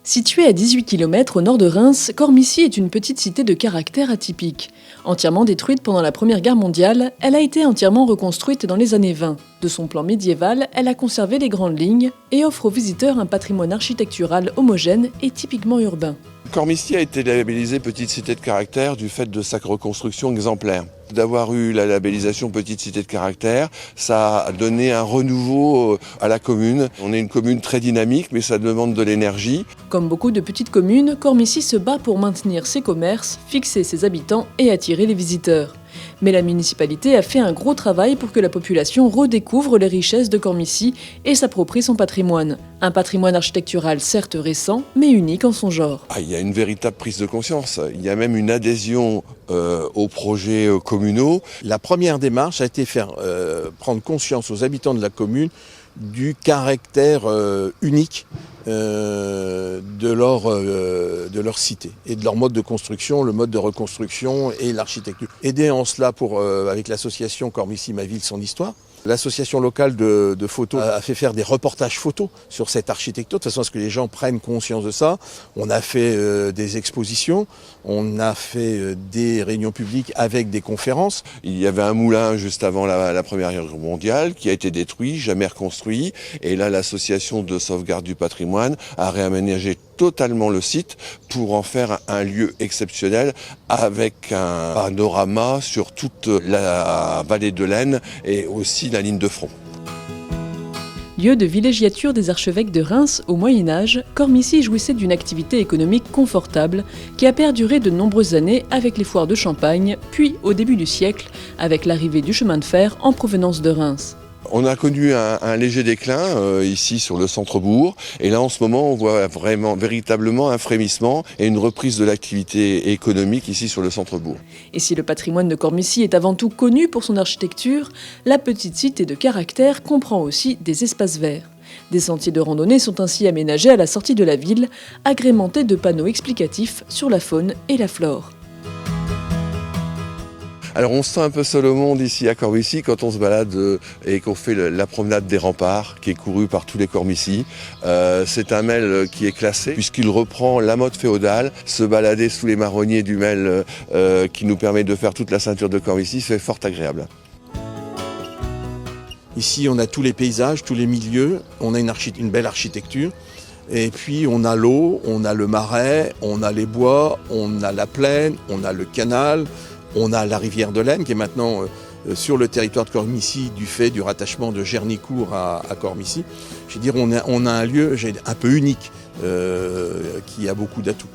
Située à 18 km au nord de Reims, Cormicy est une petite cité de caractère atypique. Entièrement détruite pendant la Première Guerre mondiale, elle a été entièrement reconstruite dans les années 20. De son plan médiéval, elle a conservé les grandes lignes et offre aux visiteurs un patrimoine architectural homogène et typiquement urbain. Cormicy a été labellisée petite cité de caractère du fait de sa reconstruction exemplaire. D'avoir eu la labellisation petite cité de caractère, ça a donné un renouveau à la commune. On est une commune très dynamique, mais ça demande de l'énergie. Comme beaucoup de petites communes, Cormicy se bat pour maintenir ses commerces, fixer ses habitants et attirer les visiteurs. Mais la municipalité a fait un gros travail pour que la population redécouvre les richesses de Cormicy et s'approprie son patrimoine. Un patrimoine architectural certes récent, mais unique en son genre. Il y a une véritable prise de conscience. Il y a même une adhésion aux projets communaux. La première démarche a été faire prendre conscience aux habitants de la commune du caractère unique de leur cité et de leur mode de construction, le mode de reconstruction et l'architecture. Aider en cela avec l'association Cormicy Ma Ville Son Histoire. L'association locale de photos a fait faire des reportages photos sur cette architecture, de façon à ce que les gens prennent conscience de ça. On a fait des expositions, on a fait des réunions publiques avec des conférences. Il y avait un moulin juste avant la Première Guerre mondiale qui a été détruit, jamais reconstruit. Et là, l'association de sauvegarde du patrimoine a réaménagé totalement le site pour en faire un lieu exceptionnel avec un panorama sur toute la vallée de l'Aisne et aussi la ligne de front. Lieu de villégiature des archevêques de Reims au Moyen-Âge, Cormicy jouissait d'une activité économique confortable qui a perduré de nombreuses années avec les foires de Champagne, puis au début du siècle avec l'arrivée du chemin de fer en provenance de Reims. On a connu un léger déclin ici sur le centre-bourg et là en ce moment on voit véritablement un frémissement et une reprise de l'activité économique ici sur le centre-bourg. Et si le patrimoine de Cormicy est avant tout connu pour son architecture, la petite cité de caractère comprend aussi des espaces verts. Des sentiers de randonnée sont ainsi aménagés à la sortie de la ville, agrémentés de panneaux explicatifs sur la faune et la flore. Alors on se sent un peu seul au monde ici à Cormicy quand on se balade et qu'on fait la promenade des remparts qui est courue par tous les Cormicy. C'est un mail qui est classé puisqu'il reprend la mode féodale. Se balader sous les marronniers du mail qui nous permet de faire toute la ceinture de Cormicy, c'est fort agréable. Ici on a tous les paysages, tous les milieux, on a une belle architecture. Et puis on a l'eau, on a le marais, on a les bois, on a la plaine, on a le canal. On a la rivière de l'Aisne qui est maintenant sur le territoire de Cormicy du fait du rattachement de Gernicourt à Cormicy. Je veux dire, on a un lieu un peu unique qui a beaucoup d'atouts.